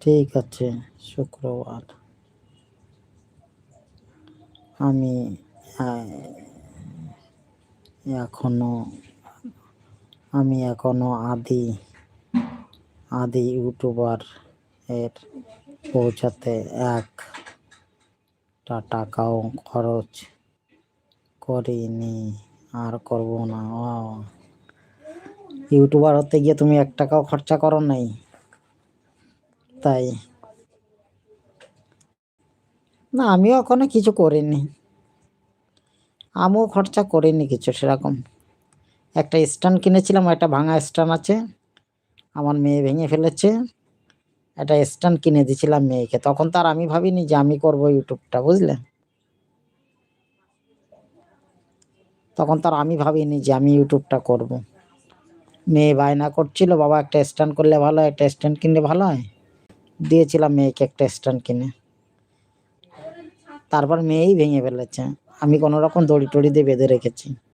ঠিক আছে, শুক্রবার আমি এখনো আদি ইউটিউবার এর পৌঁছাতে একটা টাকাও খরচ করিনি, আর করব না। ইউটিউবার হতে গিয়ে তুমি 1 টাকাও খরচা করো নাই? তাই না, আমিও এখনো কিছু করিনি, আমিও খরচা করিনি কিছু সেরকম। একটা স্ট্যান্ড কিনেছিলাম, একটা ভাঙা স্ট্যান্ড আছে, আমার মেয়ে ভেঙে ফেলেছে। একটা স্ট্যান্ড কিনে দিয়েছিলাম মেয়েকে, তখন তো আর আমি ভাবিনি যে আমি করব ইউটিউবটা, বুঝলে? তখন তো আর আমি ভাবিনি যে আমি ইউটিউবটা করব। মেয়ে বায়না করছিল, বাবা একটা স্ট্যান্ড করলে ভালো হয়, একটা স্ট্যান্ড কিনলে ভালো হয়, দিয়েছিলাম মেয়েকে একটা স্ট্যান্ড কিনে। তারপর মেয়েই ভেঙে ফেলেছে, আমি কোনো রকম দড়ি টড়ি দিয়ে বেঁধে রেখেছি।